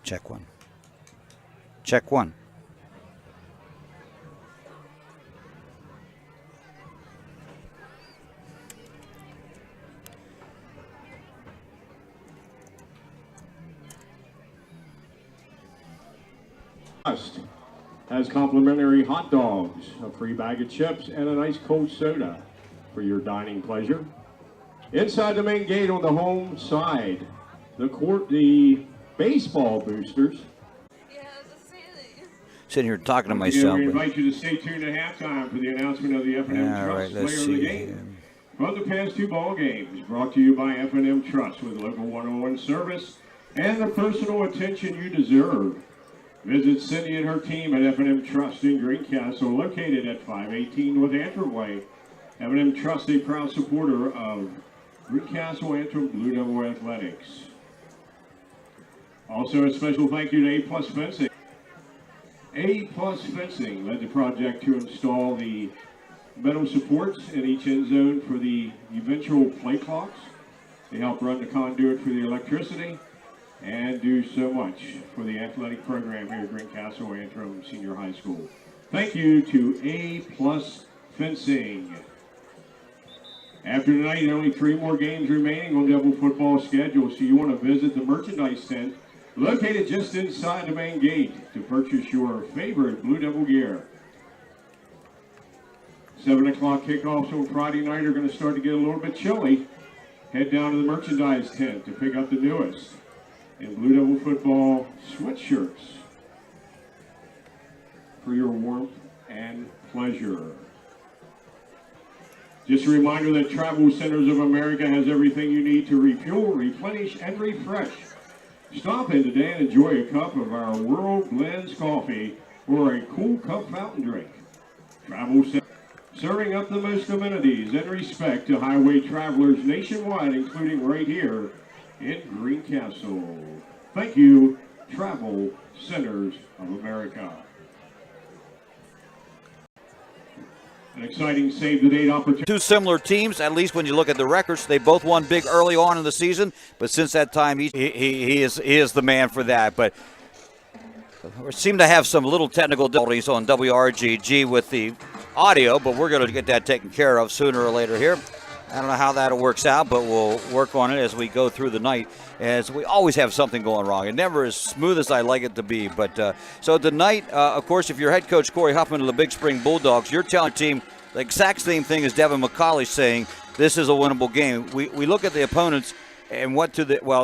Check one. Check one. Has complimentary hot dogs, a free bag of chips, and a nice cold soda for your dining pleasure. Inside the main gate on the home side, the baseball boosters. Sitting here talking to myself. We invite you to stay tuned at halftime for the announcement of the F&M Trust player of the game. From the past 2 ball games, brought to you by F&M Trust with local 101 service and the personal attention you deserve. Visit Cindy and her team at F&M Trust in Greencastle, located at 518 North Antrim Way. F&M Trust, a proud supporter of Greencastle Antrim Blue Devil Athletics. Also, a special thank you to A-Plus Fencing. A-Plus Fencing led the project to install the metal supports in each end zone for the eventual play clocks. They help run the conduit for the electricity and do so much for the athletic program here at Greencastle Antrim Senior High School. Thank you to A-Plus Fencing. After tonight, only 3 more games remaining on Devil football schedule, so you want to visit the merchandise tent located just inside the main gate to purchase your favorite Blue Devil gear. 7 o'clock kickoffs on Friday night are going to start to get a little bit chilly. Head down to the merchandise tent to pick up the newest in Blue Devil football sweatshirts for your warmth and pleasure. Just a reminder that Travel Centers of America has everything you need to refuel, replenish, and refresh. Stop in today and enjoy a cup of our World Blends coffee or a cool cup fountain drink. Travel Centers, serving up the most amenities and respect to highway travelers nationwide, including right here in Greencastle. Thank you, Travel Centers of America. An exciting save-the-date opportunity. 2 similar teams, at least when you look at the records. They both won big early on in the season, but since that time, he is the man for that. But we seem to have some little technical difficulties on WRGG with the audio, but we're going to get that taken care of sooner or later here. I don't know how that works out, but we'll work on it as we go through the night, as we always have something going wrong. It never as smooth as I like it to be. But so tonight, of course, if you're head coach Corey Huffman of the Big Spring Bulldogs, you're telling the team the exact same thing as Devin McCauley saying this is a winnable game. We look at the opponents and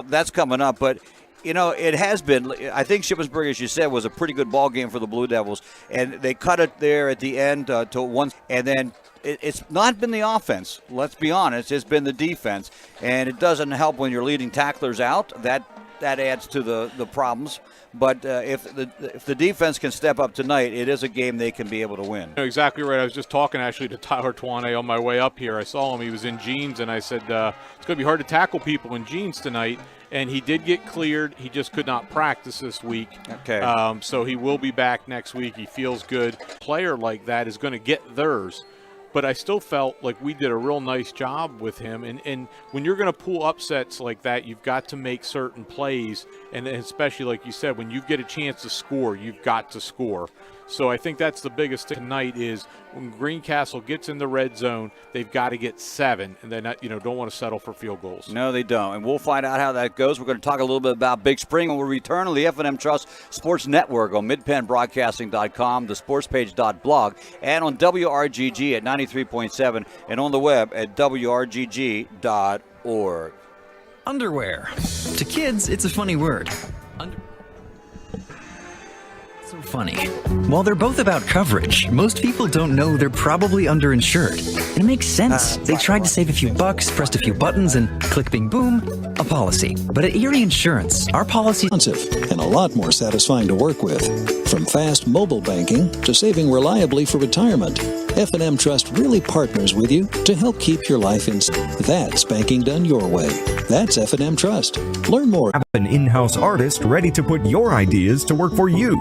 that's coming up, but you know, it has been. I think Shippensburg, as you said, was a pretty good ball game for the Blue Devils, and they cut it there at the end to one, and then it's not been the offense. Let's be honest, it's been the defense, and it doesn't help when your leading tackler's out. That adds to the problems. But if the defense can step up tonight, it is a game they can be able to win. Exactly right. I was just talking actually to Tyler Twane on my way up here. I saw him. He was in jeans, and I said, it's going to be hard to tackle people in jeans tonight. And he did get cleared. He just could not practice this week. Okay. So he will be back next week. He feels good. A player like that is going to get theirs. But I still felt like we did a real nice job with him. And when you're going to pull upsets like that, you've got to make certain plays. And especially, like you said, when you get a chance to score, you've got to score. So I think that's the biggest thing tonight is when Greencastle gets in the red zone, they've got to get 7, and they don't want to settle for field goals. No, they don't, and we'll find out how that goes. We're going to talk a little bit about Big Spring when we return on the F&M Trust Sports Network on midpennbroadcasting.com, the sportspage.blog, and on WRGG at 93.7, and on the web at WRGG.org. Underwear. To kids, it's a funny word. So funny. While they're both about coverage, most people don't know they're probably underinsured. It makes sense. They tried to save a few bucks, pressed a few buttons, and click, bing, boom, a policy. But at Erie Insurance, our policy is and a lot more satisfying to work with. From fast mobile banking to saving reliably for retirement, F&M Trust really partners with you to help keep your life in. That's banking done your way. That's F&M Trust. Learn more. Have an in-house artist ready to put your ideas to work for you.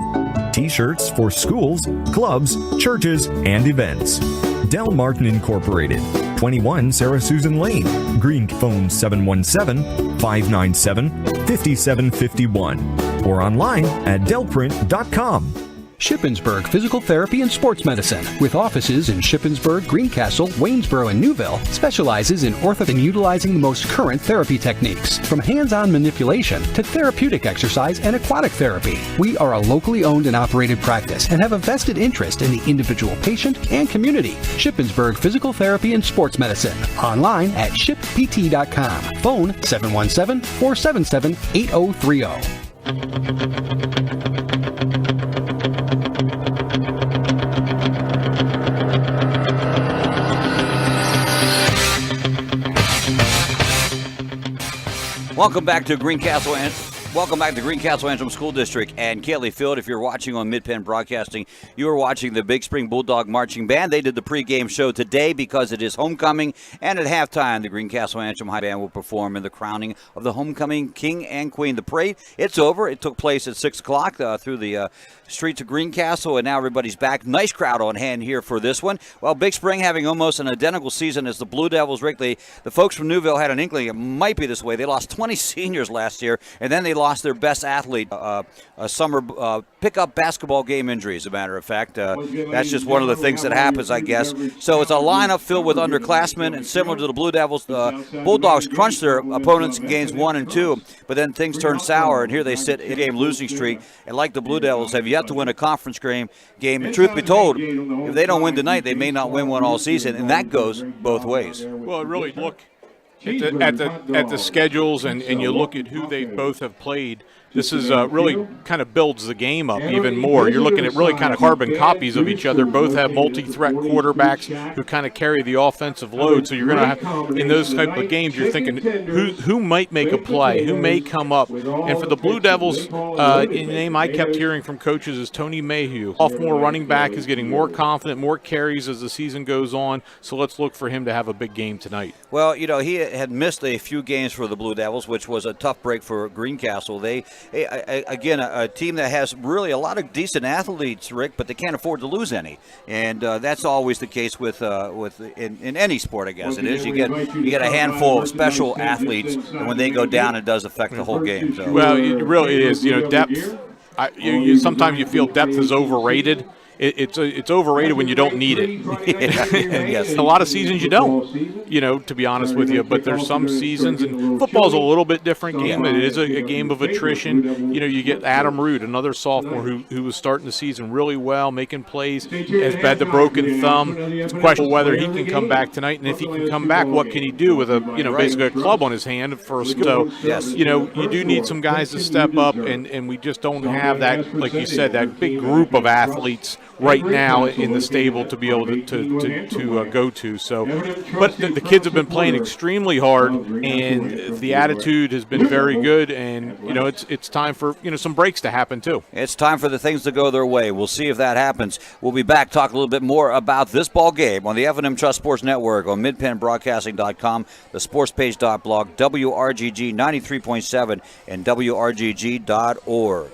T-shirts for schools, clubs, churches, and events. Del Martin Incorporated, 21 Sarah Susan Lane, Green, phone 717-597-5751. or online at delprint.com. Shippensburg Physical Therapy and Sports Medicine, with offices in Shippensburg, Greencastle, Waynesboro, and Newville, specializes in ortho and utilizing the most current therapy techniques, from hands-on manipulation to therapeutic exercise and aquatic therapy. We are a locally owned and operated practice and have a vested interest in the individual patient and community. Shippensburg Physical Therapy and Sports Medicine, online at shippt.com. Phone 717-477-8030. Welcome back to Greencastle Antrim School District and Catley Field. If you're watching on Mid-Penn Broadcasting, you are watching the Big Spring Bulldog Marching Band. They did the pregame show today because it is homecoming, and at halftime, the Greencastle Antrim High Band will perform in the crowning of the homecoming king and queen. The parade, it's over. It took place at 6 o'clock through the streets of Greencastle, and now everybody's back. Nice crowd on hand here for this one. Well, Big Spring having almost an identical season as the Blue Devils. Rick, the folks from Newville had an inkling it might be this way. They lost 20 seniors last year, and then they lost their best athlete, a summer pickup basketball game injury, as a matter of fact. That's just one of the things that happens, I guess. So it's a lineup filled with underclassmen, and similar to the Blue Devils, the Bulldogs crunched their opponents in games 1 and 2, but then things turned sour, and here they sit in a game losing streak, and like the Blue Devils, have yet to win a conference game. And truth be told, if they don't win tonight, they may not win one all season, and that goes both ways. Well, really look at the schedules, and you look at who they both have played. This is really kind of builds the game up even more. You're looking at really kind of carbon copies of each other. Both have multi-threat quarterbacks who kind of carry the offensive load. So you're going to have, in those type of games, you're thinking who might make a play, who may come up. And for the Blue Devils, the name I kept hearing from coaches is Tony Mayhew. Sophomore running back is getting more confident, more carries as the season goes on. So let's look for him to have a big game tonight. Well, you know, he had missed a few games for the Blue Devils, which was a tough break for Greencastle. Again, a team that has really a lot of decent athletes, Rick, but they can't afford to lose any, and that's always the case with in any sport, I guess. It is you get a handful of special athletes, and when they go down, it does affect the whole game. So. Well, it really is. You know, depth. Sometimes you feel depth is overrated. It's overrated when you don't need it. Yes. A lot of seasons you don't, to be honest with you. But there's some seasons, and football's a little bit different game. It is a game of attrition. You get Adam Root, another sophomore who was starting the season really well, making plays, has had the broken thumb. It's a question whether he can come back tonight, and if he can come back, what can he do with basically a club on his hand for a skill? So, yes. You do need some guys to step up, and we just don't have that, like you said, that big group of athletes right now in the stable to be able to go to. So, but the kids have been playing extremely hard, and the attitude has been very good. And it's time for some breaks to happen too. It's time for the things to go their way. We'll see if that happens. We'll be back talk a little bit more about this ball game on the F&M Trust Sports Network on midpennbroadcasting.com, the sportspage.blog, WRGG 93.7, and WRGG.org.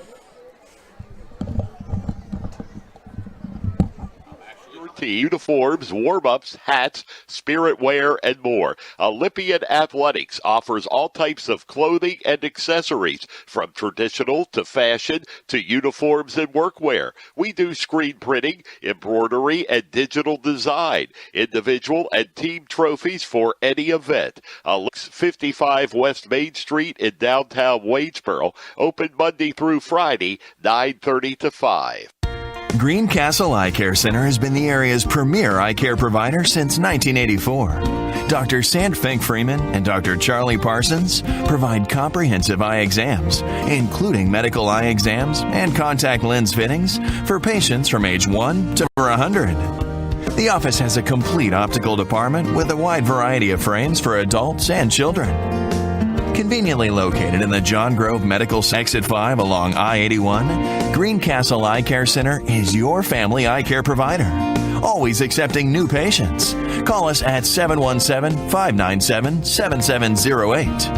Uniforms, warm-ups, hats, spirit wear, and more. Olympian Athletics offers all types of clothing and accessories, from traditional to fashion to uniforms and workwear. We do screen printing, embroidery, and digital design, individual and team trophies for any event. 55 West Main Street in downtown Waynesboro, open Monday through Friday, 9:30 to 5. Greencastle Eye Care Center has been the area's premier eye care provider since 1984. Dr. Sant Fink Freeman and Dr. Charlie Parsons provide comprehensive eye exams, including medical eye exams and contact lens fittings for patients from age 1 to 100. The office has a complete optical department with a wide variety of frames for adults and children. Conveniently located in the John Grove Medical Exit 5 along I-81, Greencastle Eye Care Center is your family eye care provider. Always accepting new patients. Call us at 717-597-7708.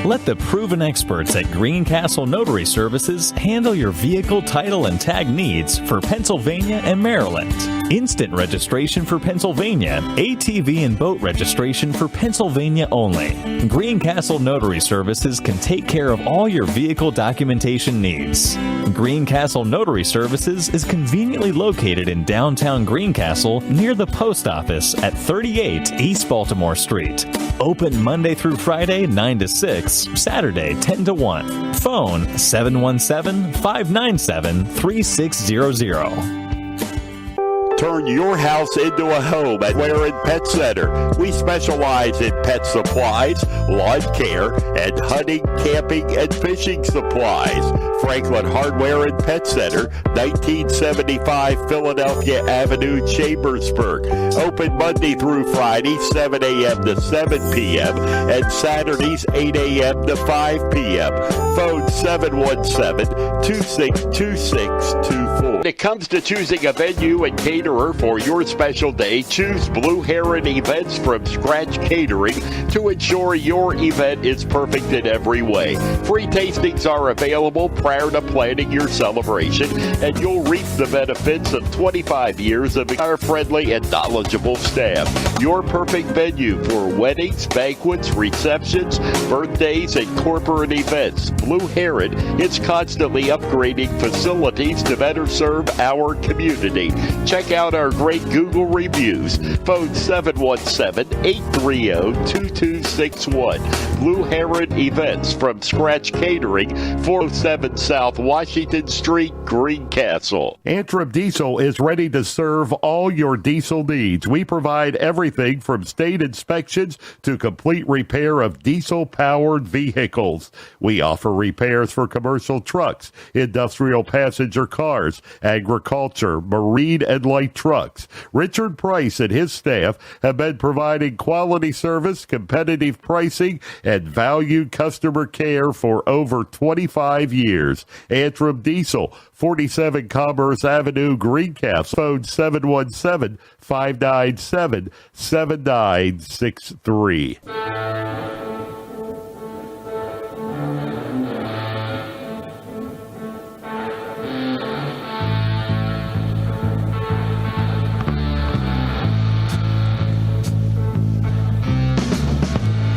Let the proven experts at Greencastle Notary Services handle your vehicle title and tag needs for Pennsylvania and Maryland. Instant registration for Pennsylvania, ATV and boat registration for Pennsylvania only. Greencastle Notary Services can take care of all your vehicle documentation needs. Greencastle Notary Services is conveniently located in downtown Greencastle near the post office at 38 East Baltimore Street. Open Monday through Friday 9 to 6, Saturday 10 to 1. Phone 717-597-3600. Turn your house into a home at Ware & Pet Center. We specialize in pet supplies, lawn care, and hunting, camping, and fishing supplies. Franklin Hardware and Pet Center, 1975 Philadelphia Avenue, Chambersburg. Open Monday through Friday, 7 a.m. to 7 p.m. and Saturdays, 8 a.m. to 5 p.m. Phone 717-262624. When it comes to choosing a venue and caterer for your special day, choose Blue Heron Events from Scratch Catering to ensure your event is perfect in every way. Free tastings are available prior to planning your celebration, and you'll reap the benefits of 25 years of our friendly and knowledgeable staff. Your perfect venue for weddings, banquets, receptions, birthdays, and corporate events. Blue Heron is constantly upgrading facilities to better serve our community. Check out our great Google reviews. Phone 717-830-2261. Blue Heron Events from Scratch Catering, 407 South Washington Street, Greencastle. Antrim Diesel is ready to serve all your diesel needs. We provide everything from state inspections to complete repair of diesel-powered vehicles. We offer repairs for commercial trucks, industrial passenger cars, agriculture, marine, and light trucks. Richard Price and his staff have been providing quality service, competitive pricing, and valued customer care for over 25 years. Antrim Diesel, 47 Commerce Avenue, Greencastle. Phone 717-597-7963.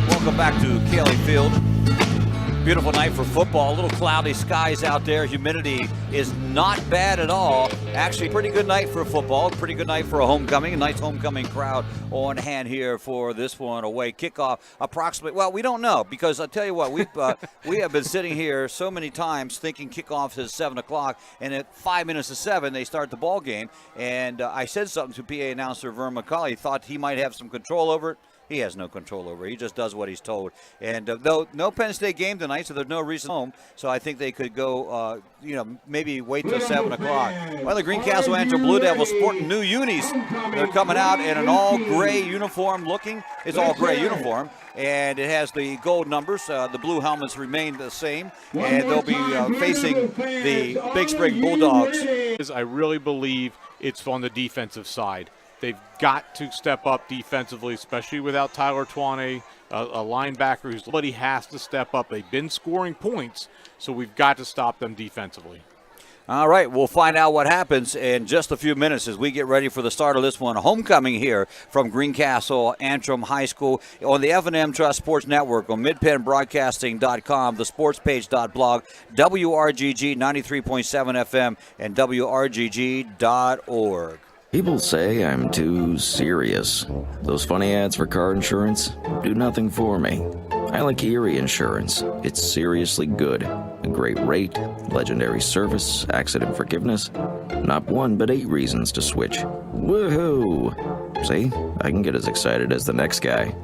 Welcome back to Cayley Field. Beautiful night for football. A little cloudy skies out there. Humidity is not bad at all. Actually, pretty good night for football. Pretty good night for a homecoming. A nice homecoming crowd on hand here for this one. Away kickoff approximately. Well, we don't know because I'll tell you what, we have been sitting here so many times thinking kickoff is 7 o'clock, and at 5 minutes to 7 they start the ball game. And I said something to PA announcer Vern McCauley. Thought he might have some control over it. He has no control over it. He just does what he's told. And no Penn State game tonight, so there's no reason home. So I think they could go, maybe wait till 7 o'clock. Well, the Greencastle Antrim Blue Devils sporting new unis. They're coming out in an all-gray uniform looking. It's all-gray uniform. And it has the gold numbers. The blue helmets remain the same. And they'll be facing the Big Spring Bulldogs. I really believe it's on the defensive side. They've got to step up defensively, especially without Tyler Twanay, a linebacker somebody has to step up. They've been scoring points, so we've got to stop them defensively. All right, we'll find out what happens in just a few minutes as we get ready for the start of this one. Homecoming here from Greencastle Antrim High School on the F&M Trust Sports Network on midpennbroadcasting.com, the sportspage.blog, WRGG 93.7 FM, and WRGG.org. People say I'm too serious. Those funny ads for car insurance do nothing for me. I like Erie Insurance. It's seriously good. A great rate, legendary service, accident forgiveness. Not one, but 8 reasons to switch. Woohoo! See, I can get as excited as the next guy.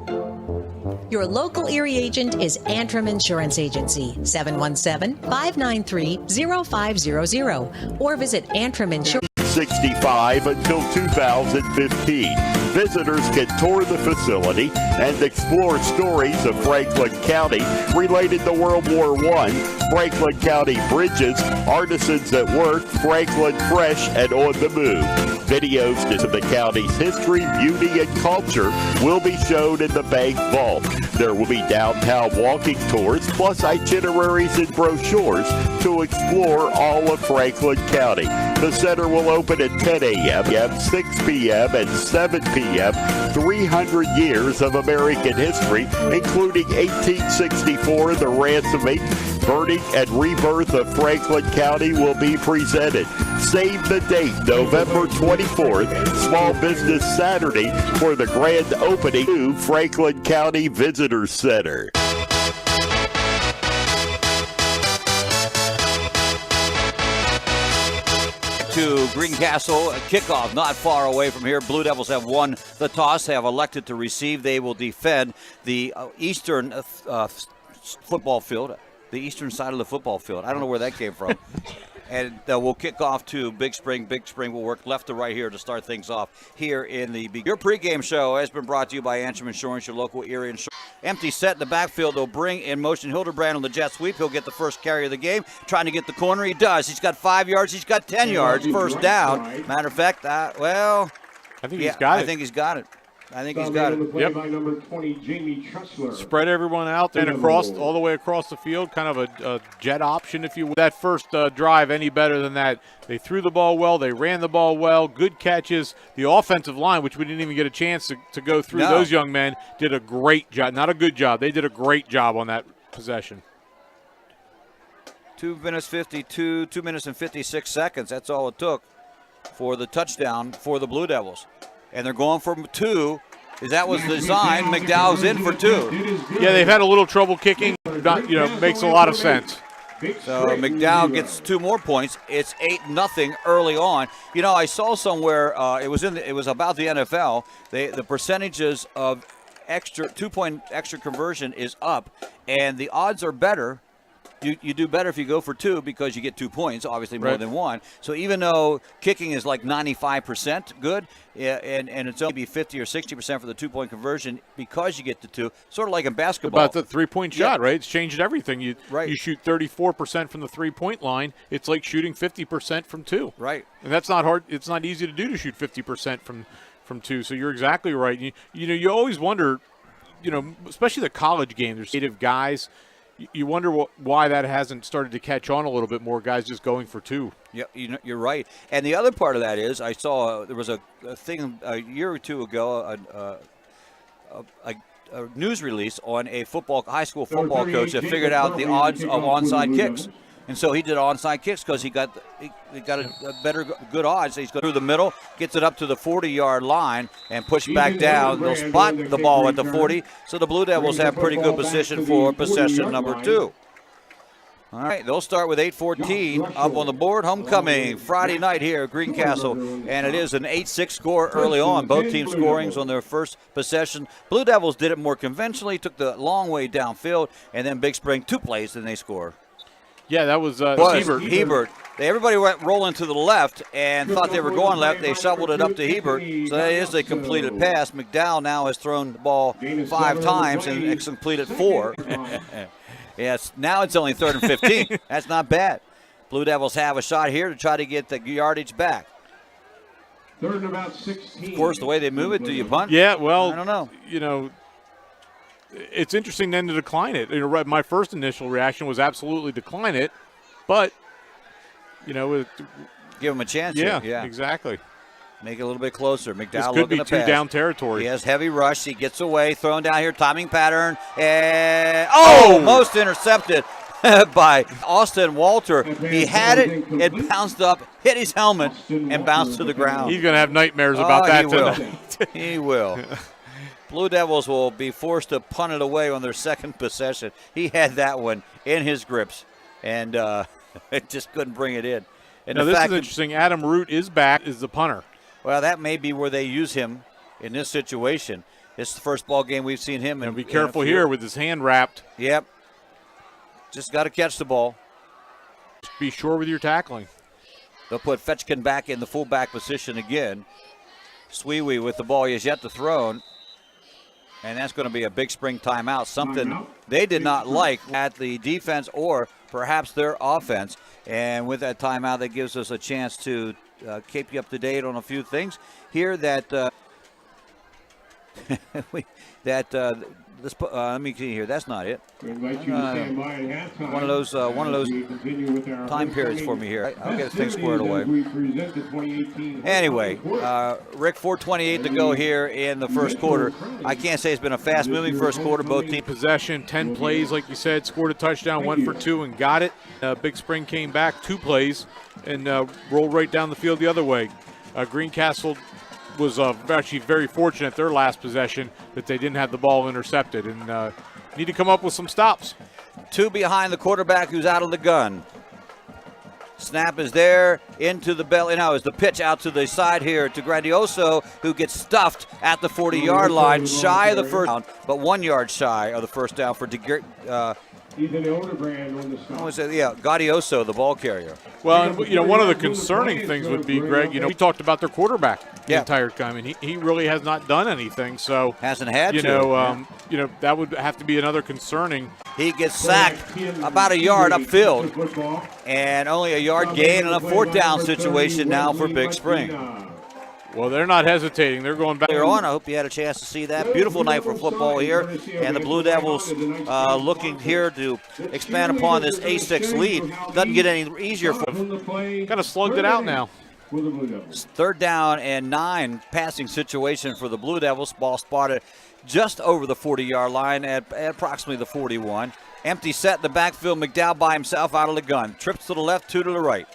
Your local Erie agent is Antrim Insurance Agency, 717-593-0500, or visit Antrim Insurance. 65 until 2015. Visitors can tour the facility and explore stories of Franklin County related to World War I, Franklin County bridges, artisans at work, Franklin Fresh, and On the Move. Videos of the county's history, beauty, and culture will be shown in the bank vault. There will be downtown walking tours, plus itineraries and brochures to explore all of Franklin County. The center will open at 10 a.m., 6 p.m., and 7 p.m. 300 years of American history, including 1864, the ransoming, burning, and rebirth of Franklin County will be presented. Save the date, November 24th, Small Business Saturday, for the grand opening to Franklin County Visitor Center. To Greencastle, kickoff not far away from here. Blue Devils have won the toss. They have elected to receive. They will defend the eastern football field, the eastern side of the football field. I don't know where that came from. And we'll kick off to Big Spring. Big Spring will work left to right here to start things off here in the Your pregame show has been brought to you by Antrim Insurance, your local Erie Insurance. Empty set in the backfield. They'll bring in motion Hildebrand on the jet sweep. He'll get the first carry of the game. Trying to get the corner. He does. He's got 5 yards. He's got 10 yards. First down. Matter of fact, I think he's got it. I think he's got it. I think he's got it. Yep. By number 20, Jamie Tressler. Spread everyone out and all the way across the field, kind of a jet option, if you will. That first drive, any better than that? They threw the ball well. They ran the ball well. Good catches. The offensive line, which we didn't even get a chance to go through, those young men did a great job. Not a good job. They did a great job on that possession. 2 minutes 52, 2 minutes and 56 seconds. That's all it took for the touchdown for the Blue Devils. And they're going for 2. That was the design. McDowell's in for 2. Yeah, they've had a little trouble kicking. Makes a lot of sense. So McDowell gets 2 more points. It's 8-0 early on. I saw somewhere it was about the NFL. The percentages of 2-point extra conversion is up, and the odds are better. You do better if you go for 2 because you get 2 points, obviously more than 1. So even though kicking is like 95% good, and it's only 50 or 60% for the 2-point conversion because you get to 2, sort of like in basketball. About the 3-point shot, right? It's changed everything. You shoot 34% from the 3-point line. It's like shooting 50% from 2. Right. And that's not hard. It's not easy to do, to shoot 50% from 2. So you're exactly right. You always wonder, especially the college game, there's native guys. You wonder why that hasn't started to catch on a little bit more, guys just going for 2. Yeah, you're right. And the other part of that is I saw there was a thing a year or 2 ago, a news release on a high school football coach that figured out the odds of onside kicks. And so he did onside kicks because he got a better good odds. He's going through the middle, gets it up to the 40-yard line, and push back down. They'll spot the ball at the 40. So the Blue Devils have pretty good position for possession number 2. All right, they'll start with 8:14 up on the board. Homecoming Friday night here at Greencastle, and it is an 8-6 score early on. Both teams scorings on their first possession. Blue Devils did it more conventionally, took the long way downfield, and then Big Spring 2 plays, and they score. Yeah, that was Hebert. Everybody went rolling to the left and thought they were going left. They shoveled it up to Hebert. So that is a completed pass. McDowell now has thrown the ball 5 times and it's completed 4. Yes, now it's only 3rd and 15. That's not bad. Blue Devils have a shot here to try to get the yardage back. 3rd and about 16. Of course, the way they move it, do you punt? Yeah, well, I don't know. It's interesting then to decline it. My first initial reaction was absolutely decline it, but give him a chance. Yeah, exactly. Make it a little bit closer. This McDowell could looking be to pass. 2-down territory. He has heavy rush. He gets away, thrown down here, timing pattern, and most intercepted by Austin Walter. He had it bounced up, hit his helmet, and bounced to the ground. He's going to have nightmares about that tonight. He will. Blue Devils will be forced to punt it away on their second possession. He had that one in his grips, and just couldn't bring it in. And now, this is interesting. Adam Root is back as the punter. Well, that may be where they use him in this situation. It's the first ball game we've seen him. And be careful here with his hand wrapped. Yep. Just got to catch the ball. Just be sure with your tackling. They'll put Fetchkin back in the fullback position again. Sweewee with the ball. He has yet to throw. And that's going to be a big spring timeout, something they did not like at the defense or perhaps their offense. And with that timeout, that gives us a chance to keep you up to date on a few things here that let me see here. That's not it. One of those time periods for me here. I'll get this thing squared away. Anyway, Rick, 4:28 to go here in the first quarter. I can't say it's been a fast-moving first quarter. Both teams possession, 10 plays, like you said, scored a touchdown, went for 2 and got it. Big Spring came back 2 plays and rolled right down the field the other way. Greencastle was actually very fortunate their last possession that they didn't have the ball intercepted and need to come up with some stops. 2 behind the quarterback who's out of the gun. Snap is there into the belly. Now is the pitch out to the side here to Grandioso, who gets stuffed at the 40-yard line, shy of the first down, but 1 yard shy of the first down for Gaudioso, the ball carrier. Well, and, one of the concerning things would be, Greg, we talked about their quarterback the entire time, and he really has not done anything. So hasn't had to. That would have to be another concerning. He gets sacked about a yard upfield, and only a yard gain in a 4th down situation now for Big Spring. Well, they're not hesitating. They're going back. On. I hope you had a chance to see that. Beautiful night for football here. And the Blue Devils looking here to expand upon this A6 lead. Doesn't get any easier for them. Kind of slugged it out now. 3rd down and 9 passing situation for the Blue Devils. Ball spotted just over the 40-yard line at approximately the 41. Empty set in the backfield. McDowell by himself out of the gun. Trips to the left, 2 to the right.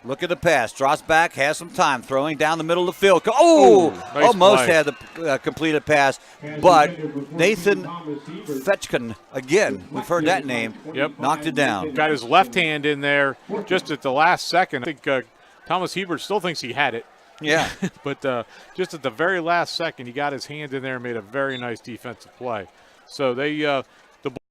Look at the pass. Drops back, has some time. Throwing down the middle of the field. Nice almost play. had the completed pass. But Nathan Fetchkin, again, we've heard that name, knocked it down. Got his left hand in there just at the last second. I think Thomas Hebert still thinks he had it. Yeah. But just at the very last second, he got his hand in there and made a very nice defensive play. So they